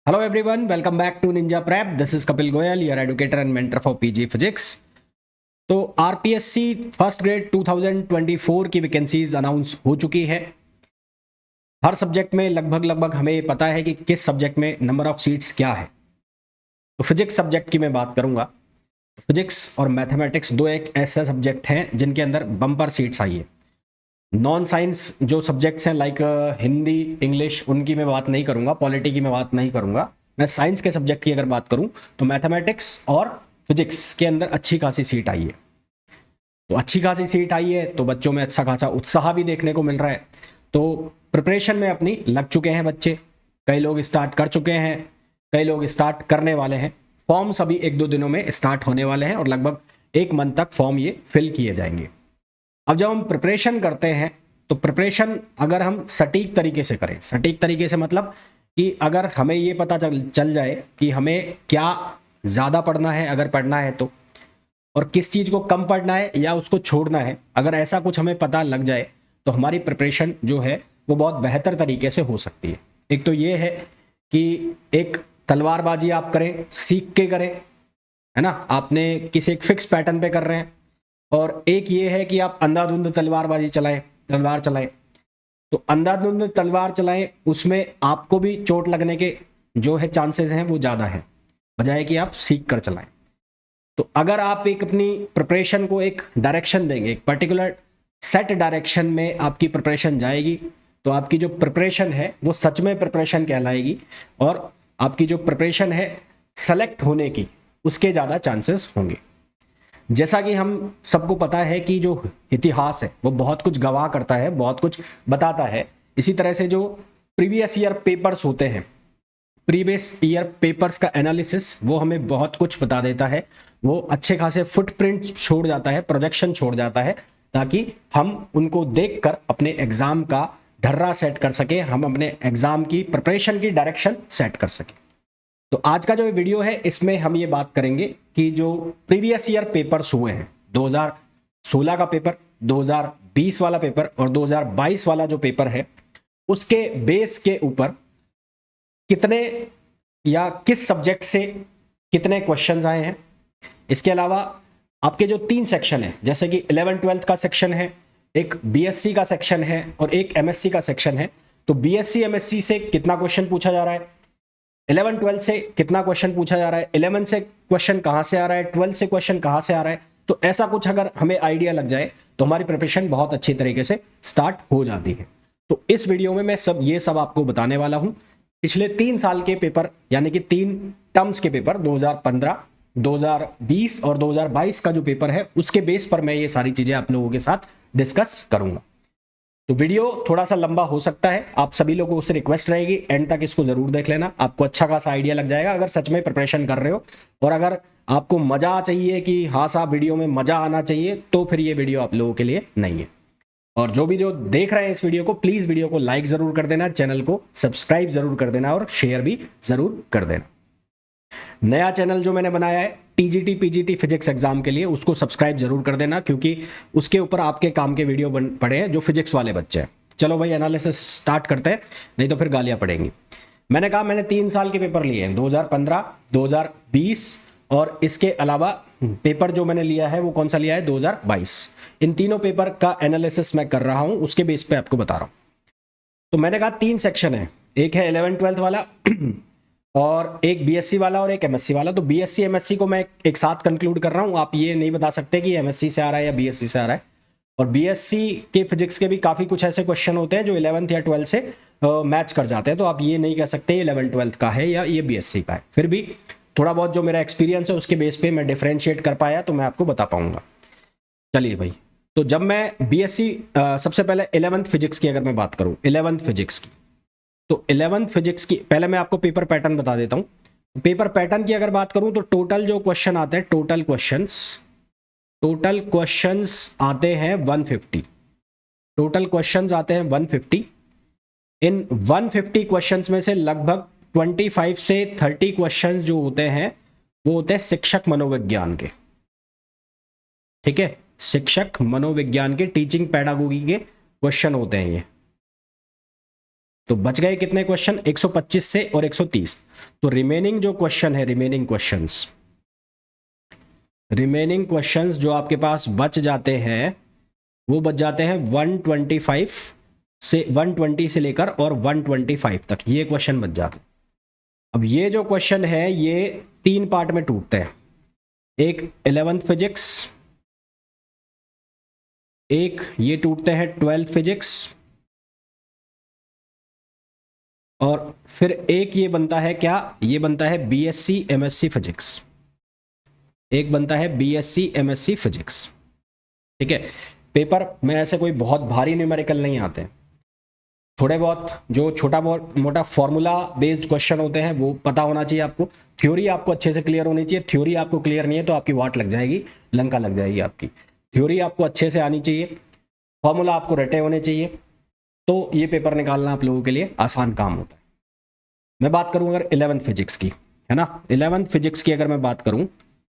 Hello everyone, welcome back to Ninja Prep. This is Kapil Goyal, your educator and mentor for PG Physics. तो RPSC first grade 2024 की vacancies announce हो चुकी है। हर subject में लगभग हमें पता है कि किस सब्जेक्ट में नंबर ऑफ सीट्स क्या है। तो फिजिक्स सब्जेक्ट की मैं बात करूंगा। फिजिक्स और मैथमेटिक्स दो एक ऐसे सब्जेक्ट हैं जिनके अंदर बम्पर सीट्स आई है। नॉन साइंस जो सब्जेक्ट्स हैं लाइक हिंदी, इंग्लिश, उनकी मैं बात नहीं करूंगा, पॉलिटी की मैं बात नहीं करूंगा। मैं साइंस के सब्जेक्ट की अगर बात करूं तो मैथमेटिक्स और फिजिक्स के अंदर अच्छी खासी सीट आई है। तो अच्छी खासी सीट आई है तो बच्चों में अच्छा खासा उत्साह भी देखने को मिल रहा है। तो प्रिपरेशन में अपनी लग चुके हैं बच्चे। कई लोग स्टार्ट कर चुके हैं, कई लोग स्टार्ट करने वाले हैं। फॉर्म्स अभी एक दो दिनों में स्टार्ट होने वाले हैं और लगभग एक मंथ तक फॉर्म ये फिल किए जाएंगे। अब जब हम प्रिपरेशन करते हैं तो प्रिपरेशन अगर हम सटीक तरीके से करें, सटीक तरीके से मतलब कि अगर हमें ये पता चल जाए कि हमें क्या ज़्यादा पढ़ना है अगर पढ़ना है तो, और किस चीज़ को कम पढ़ना है या उसको छोड़ना है, अगर ऐसा कुछ हमें पता लग जाए तो हमारी प्रिपरेशन जो है वो बहुत बेहतर तरीके से हो सकती है। एक तो ये है कि एक तलवारबाजी आप करें, सीख के करें, है ना, आपने किसी एक फिक्स पैटर्न पे कर रहे हैं। और एक ये है कि आप अंधाधुंध तलवारबाजी चलाएं, तलवार चलाएं। तो अंधाधुंध तलवार चलाएं, उसमें आपको भी चोट लगने के जो है चांसेस हैं वो ज़्यादा हैं, बजाय कि आप सीख कर चलाएं। तो अगर आप एक अपनी प्रिपरेशन को एक डायरेक्शन देंगे, एक पर्टिकुलर सेट डायरेक्शन में आपकी प्रिपरेशन जाएगी, तो आपकी जो प्रिपरेशन है वो सच में प्रिपरेशन कहलाएगी और आपकी जो प्रिपरेशन है सेलेक्ट होने की उसके ज़्यादा चांसेस होंगे। जैसा कि हम सबको पता है कि जो इतिहास है वो बहुत कुछ गवाह करता है, बहुत कुछ बताता है। इसी तरह से जो प्रीवियस ईयर पेपर्स होते हैं, प्रीवियस ईयर पेपर्स का एनालिसिस वो हमें बहुत कुछ बता देता है। वो अच्छे खासे फुटप्रिंट छोड़ जाता है, प्रोजेक्शन छोड़ जाता है, ताकि हम उनको देखकर अपने एग्जाम का ढर्रा सेट कर सके, हम अपने एग्जाम की प्रिपरेशन की डायरेक्शन सेट कर सके। तो आज का जो वीडियो है इसमें हम ये बात करेंगे कि जो प्रीवियस ईयर पेपर्स हुए हैं, 2016 का पेपर, 2020 वाला पेपर और 2022 वाला जो पेपर है, उसके बेस के ऊपर कितने या किस सब्जेक्ट से कितने क्वेश्चंस आए हैं। इसके अलावा आपके जो 3 सेक्शन है, जैसे कि 11-12 का सेक्शन है, एक बीएससी का सेक्शन है और एक एमएससी का सेक्शन है। तो बीएससी एमएससी से कितना क्वेश्चन पूछा जा रहा है, 11-12 से कितना क्वेश्चन पूछा जा रहा है, 11 से क्वेश्चन कहां से आ रहा है, 12 से क्वेश्चन कहां से आ रहा है। तो ऐसा कुछ अगर हमें आइडिया लग जाए तो हमारी प्रिपरेशन बहुत अच्छी तरीके से स्टार्ट हो जाती है। तो इस वीडियो में मैं ये सब आपको बताने वाला हूं। पिछले 3 साल के पेपर यानी कि 3 टर्म्स के पेपर 2015, 2020 और 2022 का जो पेपर है उसके बेस पर मैं ये सारी चीजें आप लोगों के साथ डिस्कस करूंगा। तो वीडियो थोड़ा सा लंबा हो सकता है, आप सभी लोगों से रिक्वेस्ट रहेगी एंड तक इसको जरूर देख लेना, आपको अच्छा खासा आइडिया लग जाएगा अगर सच में प्रिपरेशन कर रहे हो। और अगर आपको मजा चाहिए कि हाँ साहब वीडियो में मजा आना चाहिए, तो फिर ये वीडियो आप लोगों के लिए नहीं है। और जो भी जो देख रहे हैं इस वीडियो को, प्लीज वीडियो को लाइक जरूर कर देना, चैनल को सब्सक्राइब जरूर कर देना और शेयर भी जरूर कर देना। नया चैनल जो मैंने बनाया है टीजीटी पीजीटी फिजिक्स एग्जाम के लिए, उसको सब्सक्राइब जरूर कर देना, क्योंकि उसके ऊपर आपके काम के वीडियो पड़े हैं जो फिजिक्स वाले बच्चे हैं। चलो भाई एनालिसिस स्टार्ट करते हैं, नहीं तो फिर गालियां पड़ेंगी। मैंने कहा मैंने 3 साल के पेपर लिए हैं, 2015, 2020 और इसके अलावा पेपर जो मैंने लिया है वो कौन सा लिया है, 2022। इन तीनों पेपर का एनालिसिस मैं कर रहा हूं, उसके बेस पे आपको बता रहा हूं। तो मैंने कहा 3 सेक्शन है, एक है 11-12 वाला और एक बीएससी वाला और एक एमएससी वाला। तो बीएससी एमएससी को मैं एक साथ कंक्लूड कर रहा हूं, आप ये नहीं बता सकते कि एमएससी से आ रहा है या बीएससी से आ रहा है। और बीएससी के फिजिक्स के भी काफी कुछ ऐसे क्वेश्चन होते हैं जो 11th या 12th से मैच कर जाते हैं, तो आप ये नहीं कह सकते 11-12 का है या ये बीएससी का है। फिर भी थोड़ा बहुत जो मेरा एक्सपीरियंस है उसके बेस पे मैं डिफरेंशिएट कर पाया तो मैं आपको बता पाऊंगा। चलिए भाई, तो जब मैं बीएससी सबसे पहले 11th फिजिक्स की अगर मैं बात करूं, 11th फिजिक्स की, तो 11th फिजिक्स की पहले मैं आपको पेपर पैटर्न बता देता हूं। पेपर पैटर्न की अगर बात करूं तो टोटल जो क्वेश्चन आते हैं, टोटल क्वेश्चंस आते हैं 150। टोटल क्वेश्चंस आते हैं 150। इन 150 क्वेश्चंस में से लगभग 25 से 30 क्वेश्चंस जो होते हैं वो होते हैं शिक्षक मनोविज्ञान के। ठीक है, शिक्षक मनोविज्ञान के, टीचिंग पैडागोगी के क्वेश्चन होते हैं ये। तो बच गए कितने क्वेश्चन, 125 से और 130। तो रिमेनिंग जो क्वेश्चन है, रिमेनिंग क्वेश्चंस जो आपके पास बच जाते हैं वो बच जाते हैं 125 से 120 से लेकर और 125 तक, ये क्वेश्चन बच जाते हैं। अब ये जो क्वेश्चन है ये 3 पार्ट में टूटते हैं, एक 11th फिजिक्स, एक ये टूटते हैं 12th फिजिक्स, और फिर एक ये बनता है क्या, ये बनता है बीएससी एमएससी फिजिक्स, एक बनता है बीएससी एमएससी फिजिक्स। ठीक है, पेपर में ऐसे कोई बहुत भारी न्यूमेरिकल नहीं आते हैं, थोड़े बहुत जो छोटा मोटा फॉर्मूला बेस्ड क्वेश्चन होते हैं वो पता होना चाहिए आपको, थ्योरी आपको अच्छे से क्लियर होनी चाहिए। थ्योरी आपको क्लियर नहीं है तो आपकी वाट लग जाएगी, लंका लग जाएगी आपकी। थ्योरी आपको अच्छे से आनी चाहिए, फॉर्मूला आपको रटे होने चाहिए, तो ये पेपर निकालना आप लोगों के लिए आसान काम होता है। मैं बात करूं अगर 11th फिजिक्स की, है ना, 11th फिजिक्स की अगर मैं बात करूं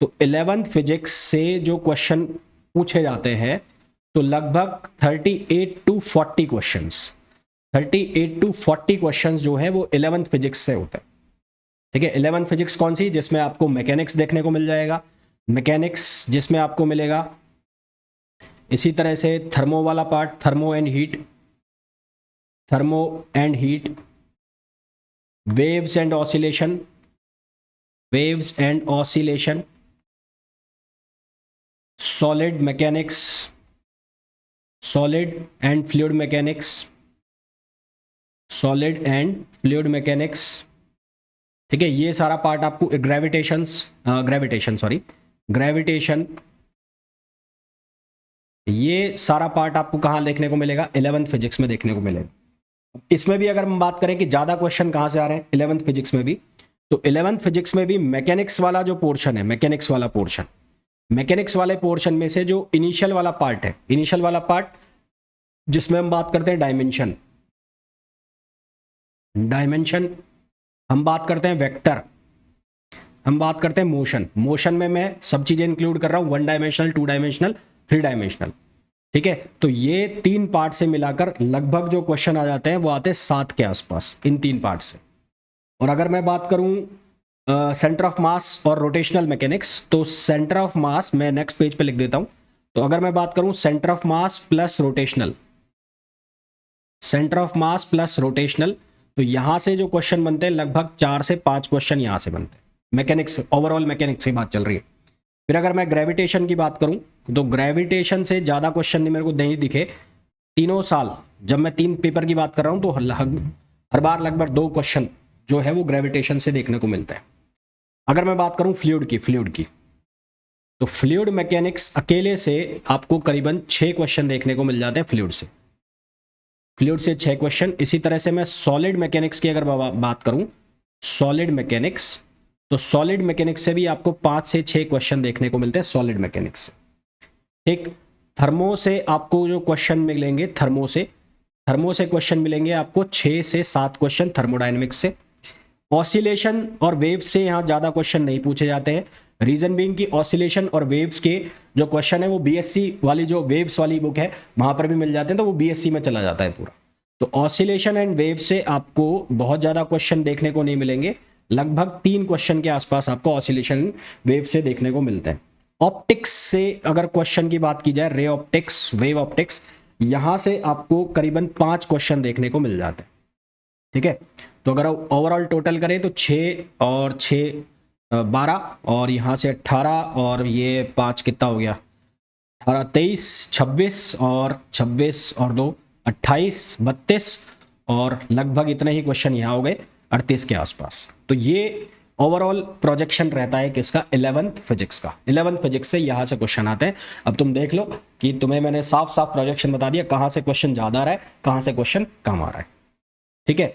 तो 11th फिजिक्स से जो क्वेश्चन पूछे जाते हैं तो लगभग 38 to 40 क्वेश्चंस, 38 to 40 क्वेश्चंस जो है वो 11th फिजिक्स से होते हैं। ठीक है, 11th फिजिक्स कौन सी, जिसमें आपको मैकेनिक्स देखने को मिल जाएगा, मैकेनिक्स जिसमें आपको मिलेगा, इसी तरह से थर्मो वाला part, thermo and heat, waves and oscillation, solid mechanics, solid and fluid mechanics, ठीक है, ये सारा पार्ट आपको ग्रेविटेशन, ये सारा पार्ट आपको कहाँ देखने को मिलेगा, 11th फिजिक्स में देखने को मिलेगा। इसमें भी अगर हम बात करें कि ज्यादा क्वेश्चन कहाँ से आ रहे हैं 11th फिजिक्स में भी, तो 11th फिजिक्स में भी मैकेनिक्स वाला जो पोर्शन है, मैकेनिक्स वाले पोर्शन में से जो इनिशियल वाला पार्ट जिसमें हम बात करते हैं डायमेंशन, हम बात करते हैं वेक्टर, हम बात करते हैं मोशन में मैं सब चीजें इंक्लूड कर रहा हूं, 1 डायमेंशनल, 2 डायमेंशनल, 3 डायमेंशनल। ठीक है, तो ये 3 पार्ट से मिलाकर लगभग जो क्वेश्चन आ जाते हैं वो आते हैं 7 के आसपास, इन 3 पार्ट से। और अगर मैं बात करूं सेंटर ऑफ मास और रोटेशनल मैकेनिक्स, तो सेंटर ऑफ मास मैं नेक्स्ट पेज पे लिख देता हूं। तो अगर मैं बात करूं centre of mass plus rotational, तो यहां से जो क्वेश्चन बनते हैं लगभग 4 से 5 क्वेश्चन यहां से बनते हैं, मैकेनिक्स, ओवरऑल मैकेनिक्स की बात चल रही है। फिर अगर मैं ग्रेविटेशन की बात करूं तो ग्रेविटेशन से ज्यादा क्वेश्चन मेरे को नहीं दिखे, तीनों साल जब मैं 3 पेपर की बात कर रहा हूं तो हर बार लगभग 2 क्वेश्चन जो है वो ग्रेविटेशन से देखने को मिलता है। अगर मैं बात करूं फ्लूइड की तो फ्लूइड मैकेनिक्स अकेले से आपको करीबन 6 क्वेश्चन देखने को मिल जाते हैं, फ्लूइड से 6 क्वेश्चन। इसी तरह से मैं सॉलिड मैकेनिक्स की अगर बात करूं, सॉलिड मैकेनिक्स से भी आपको 5 से 6 क्वेश्चन देखने को मिलते हैं सॉलिड मैकेनिक्स से। ठीक, थर्मो से आपको जो क्वेश्चन मिलेंगे, थर्मो से क्वेश्चन मिलेंगे आपको 6 से 7 क्वेश्चन थर्मोडायनेमिक्स से। ऑसिलेशन और वेव्स से यहाँ ज्यादा क्वेश्चन नहीं पूछे जाते हैं, रीजन बीइंग कि ऑसिलेशन और वेव्स के जो क्वेश्चन है वो बीएससी वाली जो वेव्स वाली बुक है वहां पर भी मिल जाते हैं, तो वो बीएससी में चला जाता है पूरा। तो ऑसिलेशन एंड वेव से आपको बहुत ज्यादा क्वेश्चन देखने को नहीं मिलेंगे, लगभग 3 क्वेश्चन के आसपास आपको ऑसिलेशन वेव से देखने को मिलते हैं। ऑप्टिक्स से अगर क्वेश्चन की बात की जाए, रे ऑप्टिक्स, वेव ऑप्टिक्स, यहां से आपको करीबन 5 क्वेश्चन देखने को मिल जाते हैं। ठीक है, तो अगर ओवरऑल टोटल करें तो 6 और 6 12 और यहां से 18 और ये 5 कितना हो गया, 18 23 26 और 26 और 2 28 32 और लगभग इतने ही क्वेश्चन यहाँ हो गए 38 के आसपास। तो ये ओवरऑल प्रोजेक्शन रहता है किसका, 11th फिजिक्स का। 11th फिजिक्स से यहाँ से क्वेश्चन आते हैं। अब तुम देख लो कि तुम्हें मैंने साफ साफ प्रोजेक्शन बता दिया, कहाँ से क्वेश्चन ज्यादा आ रहा है, कहाँ से क्वेश्चन कम आ रहा है। ठीक है,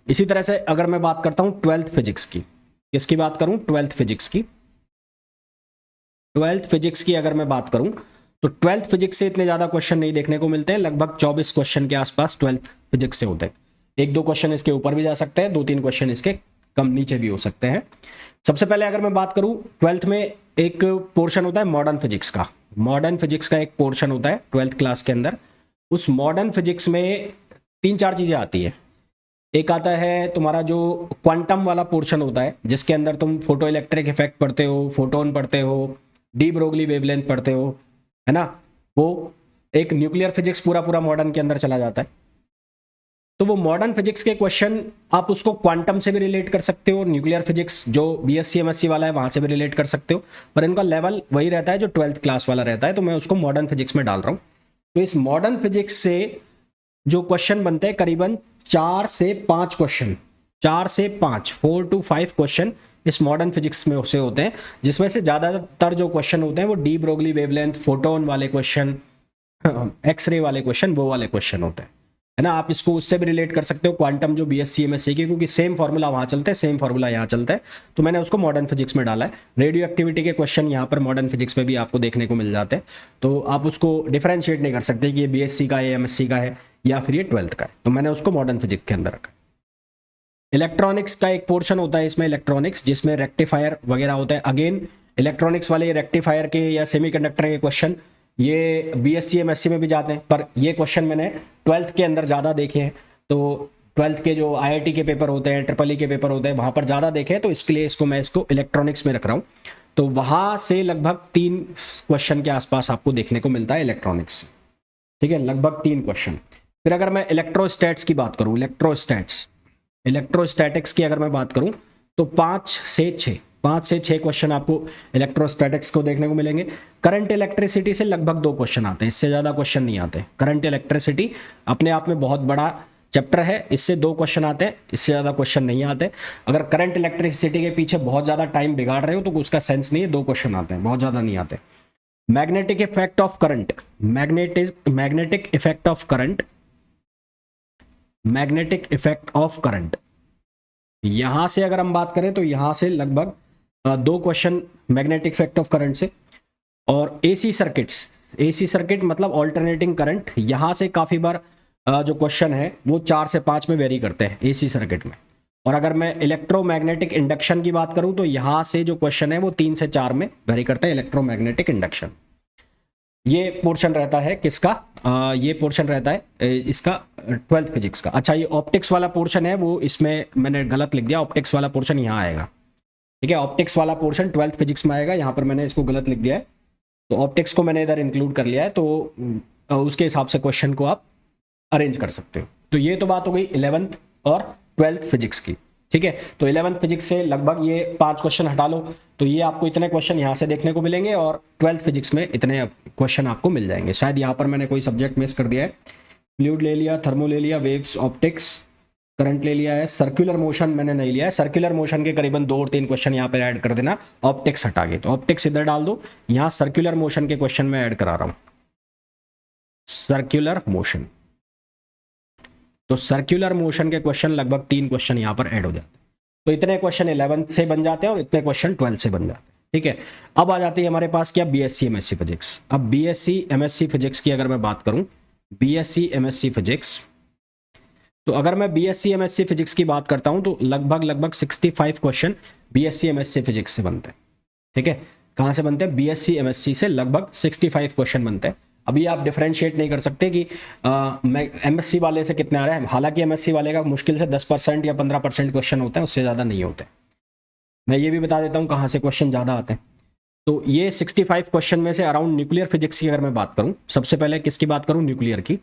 इसी तरह से अगर मैं बात करता हूं 12th फिजिक्स की, किसकी बात करूं, 12th फिजिक्स की अगर मैं बात करूं तो 12th फिजिक्स से इतने ज्यादा क्वेश्चन नहीं देखने को मिलते हैं, लगभग 24 क्वेश्चन के आसपास 12th फिजिक्स से होते हैं। 1-2 क्वेश्चन इसके ऊपर भी जा सकते हैं, 2-3 क्वेश्चन इसके कम नीचे भी हो सकते हैं। सबसे पहले अगर मैं बात करूं 12th में एक पोर्शन होता है मॉडर्न फिजिक्स का, एक पोर्शन होता है 12th क्लास के अंदर। उस मॉडर्न फिजिक्स में 3-4 चीजें आती है। एक आता है तुम्हारा जो क्वांटम वाला पोर्शन होता है, जिसके अंदर तुम फोटो इलेक्ट्रिक इफेक्ट पढ़ते हो, फोटोन पढ़ते हो, डी ब्रोगली वेवलेंथ पढ़ते हो, है ना। वो एक न्यूक्लियर फिजिक्स पूरा पूरा मॉडर्न के अंदर चला जाता है। तो वो मॉडर्न फिजिक्स के क्वेश्चन आप उसको क्वांटम से भी रिलेट कर सकते हो, न्यूक्लियर फिजिक्स जो बीएससी एमएससी वाला है वहां से भी रिलेट कर सकते हो, पर इनका लेवल वही रहता है जो 12th क्लास वाला रहता है, तो मैं उसको मॉडर्न फिजिक्स में डाल रहा हूँ। तो इस मॉडर्न फिजिक्स से जो क्वेश्चन बनते हैं करीबन 4 से 5 क्वेश्चन, 4 से 5, 4 to 5 क्वेश्चन इस मॉडर्न फिजिक्स में से होते हैं, जिसमें से ज्यादातर जो क्वेश्चन होते हैं वो डी ब्रोगली वेवलेंथ, फोटोन वाले क्वेश्चन, एक्सरे वाले क्वेश्चन, वो वाले क्वेश्चन होते हैं, है ना। आप इसको उससे भी रिलेट कर सकते हो क्वांटम जो बीएससी एमएससी की, क्योंकि सेम फॉर्मूला वहां चलते हैं, सेम फॉर्मूला यहाँ चलता है, तो मैंने उसको मॉडर्न फिजिक्स में डाला है। रेडियो एक्टिविटी के क्वेश्चन यहाँ पर मॉडर्न फिजिक्स में भी आपको देखने को मिल जाते हैं, तो आप उसको डिफरेंशिएट नहीं कर सकते कि ये बीएससी का है, एमएससी का है, या फिर ये 12th का है, तो मैंने उसको मॉडर्न फिजिक्स के अंदर रखा। इलेक्ट्रॉनिक्स का एक पोर्शन होता है इसमें, इलेक्ट्रॉनिक्स, जिसमें रेक्टिफायर वगैरह होता है। अगेन इलेक्ट्रॉनिक्स वाले रेक्टिफायर के या सेमीकंडक्टर के क्वेश्चन ये बीएससी एमएससी में भी जाते हैं, पर ये क्वेश्चन मैंने 12th के अंदर ज़्यादा देखे हैं, तो 12th के जो आईआईटी के पेपर होते हैं, ट्रिपल ई के पेपर होते हैं, वहाँ पर ज़्यादा देखे हैं, तो इसके लिए इसको मैं इसको इलेक्ट्रॉनिक्स में रख रहा हूँ। तो वहाँ से लगभग 3 क्वेश्चन के आसपास आपको देखने को मिलता है इलेक्ट्रॉनिक्स से, ठीक है, लगभग 3 क्वेश्चन। फिर अगर मैं इलेक्ट्रोस्टैट्स की बात करूँ, इलेक्ट्रोस्टैटिक्स की अगर मैं बात करूँ, तो 5 से 6 क्वेश्चन आपको इलेक्ट्रोस्टैटिक्स को देखने को मिलेंगे। करंट इलेक्ट्रिसिटी से लगभग 2 क्वेश्चन आते हैं, इससे ज़्यादा क्वेश्चन नहीं आते। करंट इलेक्ट्रिसिटी अपने आप में बहुत बड़ा चैप्टर है, इससे 2 क्वेश्चन आते हैं, इससे ज़्यादा क्वेश्चन नहीं आते। अगर करंट इलेक्ट्रिसिटी के पीछे बहुत ज़्यादा टाइम बिगाड़ रहे हो तो उसका सेंस नहीं है, 2 क्वेश्चन आते हैं, बहुत ज़्यादा नहीं आते। Magnetic effect of current, magnetic effect of current, magnetic effect of current, यहां से अगर हम बात करें तो यहां से लगभग 2 question magnetic effect of current से। और एसी सर्किट मतलब ऑल्टरनेटिंग करंट, यहां से काफी बार जो क्वेश्चन है वो 4 से 5 में वेरी करते हैं एसी सर्किट में। और अगर मैं इलेक्ट्रोमैग्नेटिक इंडक्शन की बात करूं तो यहां से जो क्वेश्चन है वो 3 से 4 में वेरी करता है इलेक्ट्रोमैग्नेटिक इंडक्शन। ये पोर्शन रहता है किसका, ये पोर्शन रहता है इसका 12th फिजिक्स का। अच्छा, ये ऑप्टिक्स वाला पोर्शन है, वो इसमें मैंने गलत लिख दिया, ऑप्टिक्स वाला पोर्शन यहाँ आएगा, ठीक है, ऑप्टिक्स वाला पोर्शन 12th फिजिक्स में आएगा, यहाँ पर मैंने इसको गलत लिख दिया है, तो ऑप्टिक्स को मैंने इधर इंक्लूड कर लिया है, तो उसके हिसाब से क्वेश्चन को आप अरेंज कर सकते हो। तो ये तो बात हो गई 11th और 12th फिजिक्स की, ठीक है। तो 11th फिजिक्स से लगभग ये 5 क्वेश्चन हटा लो, तो ये आपको इतने क्वेश्चन यहाँ से देखने को मिलेंगे, और 12th फिजिक्स में इतने क्वेश्चन आपको मिल जाएंगे। शायद यहाँ पर मैंने कोई सब्जेक्ट मिस कर दिया है, फ्लूइड ले लिया, थर्मो ले लिया, वेव्स, ऑप्टिक्स, करंट ले लिया है, सर्कुलर मोशन मैंने नहीं लिया है। सर्कुलर मोशन के करीबन 2 और 3 क्वेश्चन यहाँ पर ऐड कर देना, ऑप्टिक्स हटा के, तो ऑप्टिक्स इधर डाल दो, यहाँ सर्कुलर मोशन के क्वेश्चन में ऐड करा रहा हूँ, सर्कुलर मोशन। तो सर्कुलर मोशन के क्वेश्चन लगभग 3 क्वेश्चन यहाँ पर ऐड हो जाते हैं। तो इतने क्वेश्चन 11th से बन जाते हैं और इतने क्वेश्चन 12th से बन जाते हैं, ठीक है। अब आ जाती है हमारे पास क्या, बीएससी एमएससी फिजिक्स। अब बीएससी एमएससी फिजिक्स की अगर मैं बात करूं, बीएससी एमएससी फिजिक्स, तो अगर मैं बीएससी एमएससी फिजिक्स की बात करता हूं तो लगभग 65 क्वेश्चन बीएससी एमएससी फिजिक्स से बनते हैं, ठीक है। कहां से बनते हैं, बीएससी एमएससी से लगभग 65 क्वेश्चन बनते हैं। अभी आप डिफरेंशिएट नहीं कर सकते कि एमएससी वाले से कितने आ रहे हैं, हालांकि एमएससी वाले का मुश्किल से 10% या 15% क्वेश्चन होता है, उससे ज़्यादा नहीं होते। मैं ये भी बता देता हूँ कहाँ से क्वेश्चन ज़्यादा आते हैं। तो ये 65 क्वेश्चन में से अराउंड न्यूक्लियर फिजिक्स की अगर मैं बात करूँ, सबसे पहले किसकी बात करूँ, न्यूक्लियर की।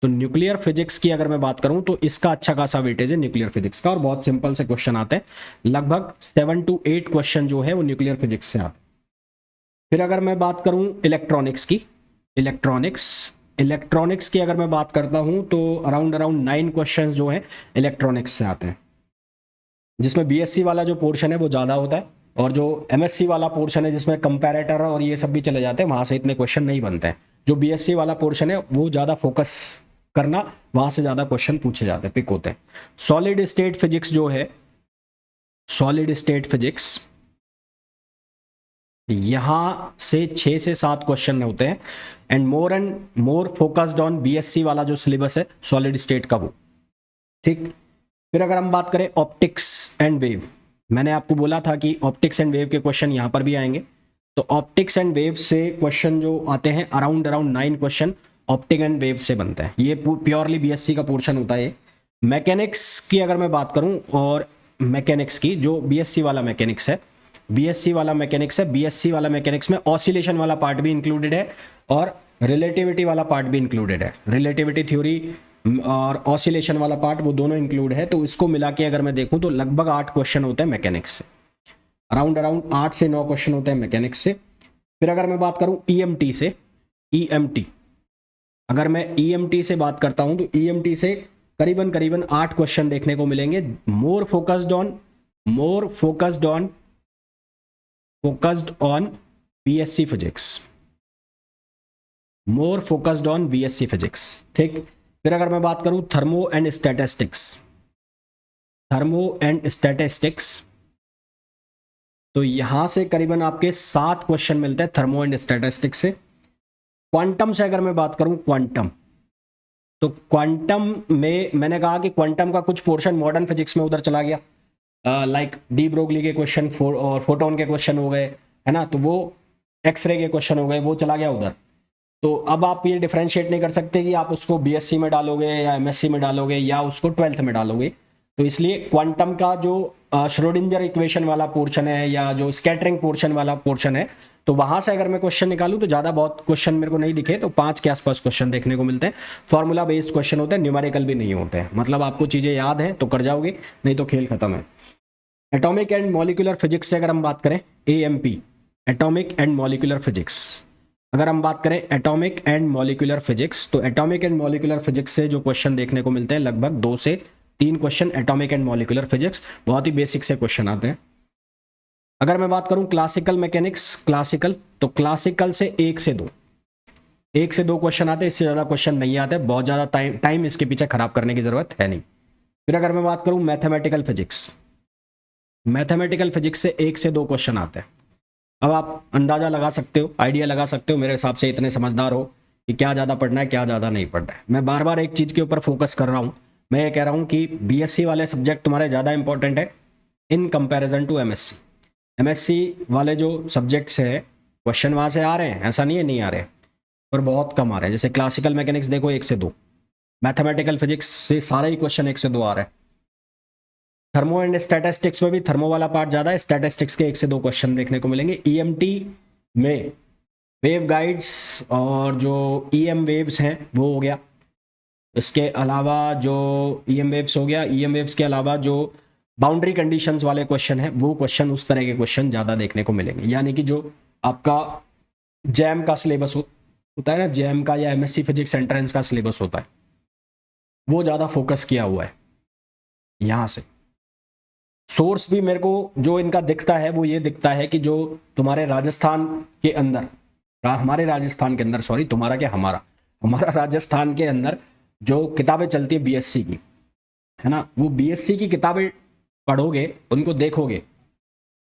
तो न्यूक्लियर फिजिक्स की अगर मैं बात करूँ तो इसका अच्छा खासा वेटेज है न्यूक्लियर फिजिक्स का, और बहुत सिंपल से क्वेश्चन आते हैं, लगभग 7 to 8 क्वेश्चन जो है वो न्यूक्लियर फिजिक्स से आते हैं। फिर अगर मैं बात करूँ इलेक्ट्रॉनिक्स की, इलेक्ट्रॉनिक्स की अगर मैं बात करता हूं तो अराउंड 9 क्वेश्चंस जो हैं इलेक्ट्रॉनिक्स से आते हैं, जिसमें बीएससी वाला जो पोर्शन है वो ज़्यादा होता है, और जो एमएससी वाला पोर्शन है जिसमें कंपैरेटर और ये सब भी चले जाते हैं, वहां से इतने क्वेश्चन नहीं बनते हैं। जो बीएससी वाला पोर्शन है वो ज़्यादा फोकस करना, वहां से ज़्यादा क्वेश्चन पूछे जाते हैं, पिक होते हैं। सॉलिड स्टेट फिजिक्स जो है, सॉलिड स्टेट फिजिक्स, यहां से 6 से 7 क्वेश्चन होते हैं, and more focused on BSc वाला जो सिलेबस है सॉलिड स्टेट का वो, ठीक। फिर अगर हम बात करें ऑप्टिक्स एंड वेव, मैंने आपको बोला था कि ऑप्टिक्स एंड वेव के क्वेश्चन यहां पर भी आएंगे। तो ऑप्टिक्स एंड वेव से क्वेश्चन जो आते हैं around 9 question optic and wave से बनते हैं। ये प्योरली बीएससी का पोर्शन होता है, मैकेनिक्स की अगर मैं बात करूं, और मैकेनिक्स की जो बीएससी वाला मैकेनिक्स है, बीएससी वाला मैकेनिक्स में ऑसिलेशन वाला पार्ट भी इंक्लूडेड है और रिलेटिविटी वाला पार्ट भी इंक्लूडेड है। रिलेटिविटी थ्योरी और ऑसिलेशन वाला पार्ट वो दोनों इंक्लूड है। तो इसको मिला के अगर मैं देखूं तो लगभग 8 क्वेश्चन होते हैं मैकेनिक्स से, अराउंड 8 से 9 क्वेश्चन होते हैं मैकेनिक्स से। फिर अगर मैं बात करूं ईएमटी से, ईएमटी, अगर मैं ईएमटी से बात करता हूं तो ईएमटी से करीबन 8 क्वेश्चन देखने को मिलेंगे। More focused on BSc physics, ठीक। फिर अगर मैं बात करूं थर्मो एंड स्टैटिस्टिक्स, तो यहां से करीबन आपके 7 क्वेश्चन मिलते हैं थर्मो एंड स्टैटिस्टिक्स से। क्वांटम से अगर मैं बात करूं, तो क्वांटम में मैंने कहा कि क्वांटम का कुछ पोर्शन मॉडर्न फिजिक्स में उधर चला गया, लाइक डी ब्रोगली के क्वेश्चन और फोटोन के क्वेश्चन हो गए, है ना, तो वो एक्सरे के क्वेश्चन हो गए, वो चला गया उधर। तो अब आप ये डिफरेंशिएट नहीं कर सकते कि आप उसको बीएससी में डालोगे या एमएससी में डालोगे या उसको 12th में डालोगे। तो इसलिए क्वांटम का जो श्रोडिंजर इक्वेशन वाला पोर्शन है या जो स्कैटरिंग पोर्शन वाला पोर्शन है, तो वहां से अगर मैं क्वेश्चन निकालूं तो ज्यादा बहुत क्वेश्चन मेरे को नहीं दिखे, तो 5 के आसपास क्वेश्चन देखने को मिलते हैं। फॉर्मूला बेस्ड क्वेश्चन होते हैं, न्यूमेरिकल भी नहीं होते हैं, मतलब आपको चीजें याद हैं तो कर जाओगे, नहीं तो खेल खत्म है। एटॉमिक एंड मॉलिक्यूलर फिजिक्स से अगर हम बात करें, AMP, atomic and molecular physics, अगर हम बात करें एटॉमिक एंड मॉलिक्यूलर फिजिक्स, तो एटॉमिक एंड मॉलिक्यूलर फिजिक्स से जो क्वेश्चन देखने को मिलते हैं लगभग 2 से 3 question atomic and molecular physics, बहुत ही बेसिक से क्वेश्चन आते हैं। अगर मैं बात करूं क्लासिकल मैकेनिक्स, तो क्लासिकल से 1 से 2 क्वेश्चन आते हैं, इससे ज्यादा क्वेश्चन नहीं आते, बहुत ज्यादा टाइम इसके पीछे खराब करने की जरूरत है नहीं। फिर अगर मैं बात करूं मैथमेटिकल फिजिक्स से 1 से 2 क्वेश्चन आते हैं। अब आप अंदाजा लगा सकते हो, आइडिया लगा सकते हो, मेरे हिसाब से इतने समझदार हो कि क्या ज्यादा पढ़ना है, क्या ज्यादा नहीं पढ़ना है। मैं बार बार एक चीज के ऊपर फोकस कर रहा हूं, मैं ये कह रहा हूं कि बीएससी वाले सब्जेक्ट तुम्हारे ज्यादा इंपॉर्टेंट है in comparison to MSc. MSc वाले जो सब्जेक्ट्स है क्वेश्चन वहां से आ रहे हैं, ऐसा नहीं है नहीं आ रहे, पर बहुत कम आ रहे हैं। जैसे क्लासिकल मैकेनिक्स देखो 1 से 2, मैथमेटिकल फिजिक्स से सारे ही क्वेश्चन 1 से 2 आ रहे हैं। थर्मो एंड स्टैटिस्टिक्स में भी थर्मो वाला पार्ट ज्यादा है, स्टैटिस्टिक्स के 1 से 2 क्वेश्चन देखने को मिलेंगे। ईएमटी में वेव गाइड्स और जो ईएम वेव्स हैं वो हो गया, इसके अलावा जो ईएम वेव्स हो गया, ईएम वेव्स के अलावा जो बाउंड्री कंडीशंस वाले क्वेश्चन है वो क्वेश्चन, उस तरह के क्वेश्चन ज्यादा देखने को मिलेंगे। यानी कि जो आपका जैम का सिलेबस होता है ना, जैम का या एमएससी फिजिक्स एंट्रेंस का सिलेबस होता है, वो ज्यादा फोकस किया हुआ है। यहां से सोर्स भी मेरे को जो इनका दिखता है वो ये दिखता है कि जो तुम्हारे राजस्थान के अंदर, हमारे राजस्थान के अंदर, सॉरी तुम्हारा क्या, हमारा राजस्थान के अंदर जो किताबें चलती है बीएससी की, है ना, वो बीएससी की किताबें पढ़ोगे, उनको देखोगे,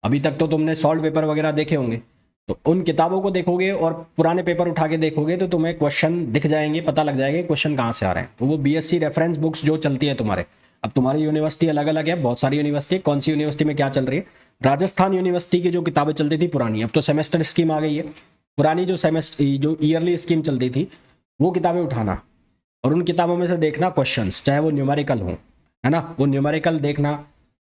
अभी तक तो तुमने सॉल्व पेपर वगैरह देखे होंगे, तो उन किताबों को देखोगे और पुराने पेपर उठा के देखोगे तो तुम्हें क्वेश्चन दिख जाएंगे, पता लग जाएगा क्वेश्चन कहाँ से आ रहे हैं। तो वो बीएससी रेफरेंस बुक्स जो चलती है तुम्हारे, अब तुम्हारी यूनिवर्सिटी अलग अलग है, बहुत सारी यूनिवर्सिटी, कौन सी यूनिवर्सिटी में क्या चल रही है। राजस्थान यूनिवर्सिटी की जो किताबें चलती थी पुरानी, अब तो सेमेस्टर स्कीम आ गई है, पुरानी जो ईयरली स्कीम चलती थी वो किताबें उठाना और उन किताबों में से देखना क्वेश्चंस, चाहे वो न्यूमेरिकल हो, है ना, वो न्यूमेरिकल देखना,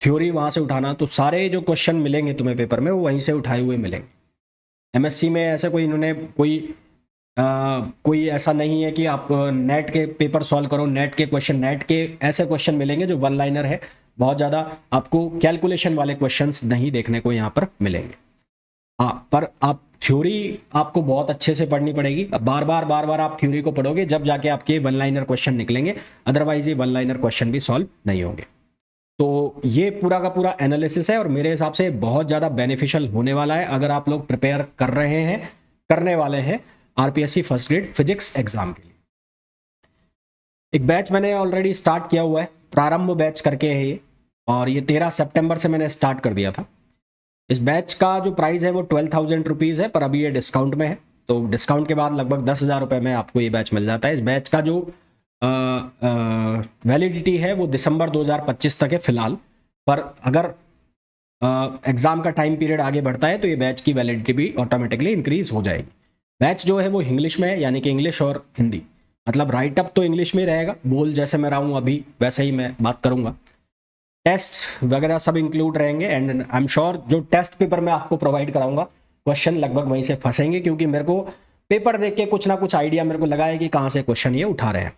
थ्योरी वहां से उठाना, तो सारे जो क्वेश्चन मिलेंगे तुम्हें पेपर में वो वहीं से उठाए हुए मिलेंगे। एमएससी में ऐसा कोई इन्होंने कोई ऐसा नहीं है कि आप नेट के पेपर सॉल्व करो, नेट के क्वेश्चन, नेट के ऐसे क्वेश्चन मिलेंगे जो 1 लाइनर है, बहुत ज़्यादा आपको कैलकुलेशन वाले क्वेश्चंस नहीं देखने को यहाँ पर मिलेंगे। हाँ, पर आप थ्योरी आपको बहुत अच्छे से पढ़नी पड़ेगी, बार बार आप थ्योरी को पढ़ोगे जब जाके आपके 1 लाइनर क्वेश्चन निकलेंगे, अदरवाइज ये 1 लाइनर क्वेश्चन भी सॉल्व नहीं होंगे। तो ये पूरा का पूरा एनालिसिस है और मेरे हिसाब से बहुत ज़्यादा बेनिफिशियल होने वाला है अगर आप लोग प्रिपेयर कर रहे हैं, करने वाले हैं RPSC first grade physics exam के लिए। एक बैच मैंने ऑलरेडी स्टार्ट किया हुआ है, प्रारंभ बैच करके है ये, और ये 13 सितंबर से मैंने स्टार्ट कर दिया था। इस बैच का जो प्राइस है वो 12,000 रुपीज़ है, पर अभी ये डिस्काउंट में है, तो डिस्काउंट के बाद लगभग 10,000 रुपये में आपको ये बैच मिल जाता है। इस बैच का जो वैलिडिटी है वो दिसंबर 2025 तक है फिलहाल, पर अगर एग्जाम का टाइम पीरियड आगे बढ़ता है तो ये बैच की वैलिडिटी भी ऑटोमेटिकली इंक्रीज हो जाएगी। बैच जो है वो इंग्लिश में है, यानी कि इंग्लिश और हिंदी मतलब राइटअप तो इंग्लिश में रहेगा, बोल जैसे मैं रहा हूँ अभी वैसे ही मैं बात करूँगा। टेस्ट वगैरह सब इंक्लूड रहेंगे एंड आई एम श्योर जो टेस्ट पेपर मैं आपको प्रोवाइड कराऊंगा क्वेश्चन लगभग वहीं से फंसेंगे, क्योंकि मेरे को पेपर देख के कुछ ना कुछ आइडिया मेरे को लगा है कि कहाँ से क्वेश्चन ये उठा रहे हैं।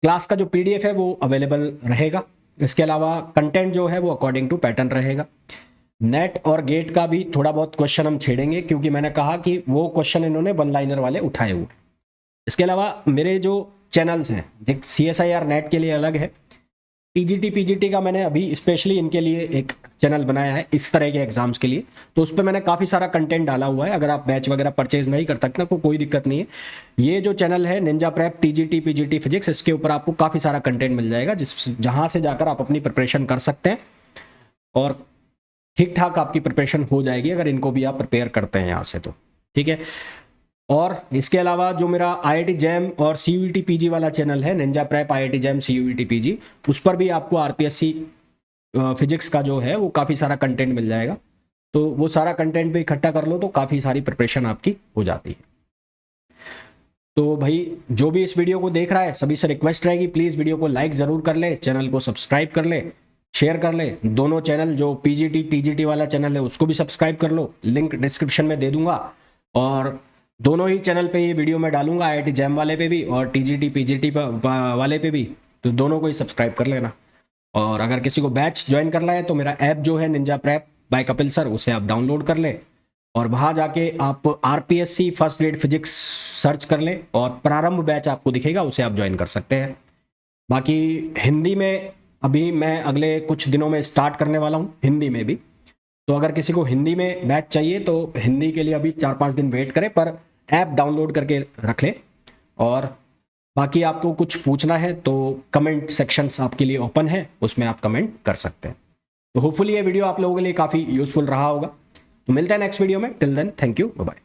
क्लास का जो PDF है वो अवेलेबल रहेगा। इसके अलावा कंटेंट जो है वो अकॉर्डिंग टू पैटर्न रहेगा। नेट और गेट का भी थोड़ा बहुत क्वेश्चन हम छेड़ेंगे, क्योंकि मैंने कहा कि वो क्वेश्चन इन्होंने वन लाइनर वाले उठाए हुए। इसके अलावा मेरे जो चैनल्स हैं, CSIR नेट के लिए अलग है, TGT PGT का मैंने अभी स्पेशली इनके लिए एक चैनल बनाया है इस तरह के एग्जाम्स के लिए, तो उस पर मैंने काफ़ी सारा कंटेंट डाला हुआ है। अगर आप बैच वगैरह परचेज नहीं कर सकते तो कोई दिक्कत नहीं है। ये जो चैनल है ninja prep TGT PGT physics, इसके ऊपर आपको काफ़ी सारा कंटेंट मिल जाएगा जहाँ से जाकर आप अपनी प्रिपरेशन कर सकते हैं और ठीक ठाक आपकी प्रिपरेशन हो जाएगी अगर इनको भी आप प्रिपेयर करते हैं यहाँ से तो, ठीक है। और इसके अलावा जो मेरा IIT JAM और CUET PG वाला चैनल है ninja prep IIT JAM CUET PG, उस पर भी आपको RPSC फिजिक्स का जो है वो काफ़ी सारा कंटेंट मिल जाएगा। तो वो सारा कंटेंट भी इकट्ठा कर लो तो काफ़ी सारी प्रिपरेशन आपकी हो जाती है। तो भाई जो भी इस वीडियो को देख रहा है सभी से रिक्वेस्ट रहेगी, प्लीज़ वीडियो को लाइक ज़रूर कर ले, चैनल को सब्सक्राइब कर ले, शेयर कर ले। दोनों चैनल जो PGT TGT वाला चैनल है उसको भी सब्सक्राइब कर लो, लिंक डिस्क्रिप्शन में दे दूंगा। और दोनों ही चैनल पे ये वीडियो मैं डालूंगा, IIT JAM वाले पे भी और TGT PGT वाले पे भी, तो दोनों को ही सब्सक्राइब कर लेना। और अगर किसी को बैच ज्वाइन करना है तो मेरा ऐप जो है ninja prep by Kapil sir, उसे आप डाउनलोड कर ले और वहाँ जाके आप RPSC first grade physics search कर ले और प्रारंभ बैच आपको दिखेगा, उसे आप ज्वाइन कर सकते हैं। बाकी हिंदी में अभी मैं अगले कुछ दिनों में स्टार्ट करने वाला हूँ, हिंदी में भी। तो अगर किसी को हिंदी में बैच चाहिए तो हिंदी के लिए अभी 4-5 दिन वेट करें, पर ऐप डाउनलोड करके रख ले। और बाकी आपको कुछ पूछना है तो कमेंट सेक्शंस आपके लिए ओपन है, उसमें आप कमेंट कर सकते हैं। तो होपफुली ये वीडियो आप लोगों के लिए काफ़ी यूजफुल रहा होगा। तो मिलते हैं नेक्स्ट वीडियो में, till then thank you, bye bye.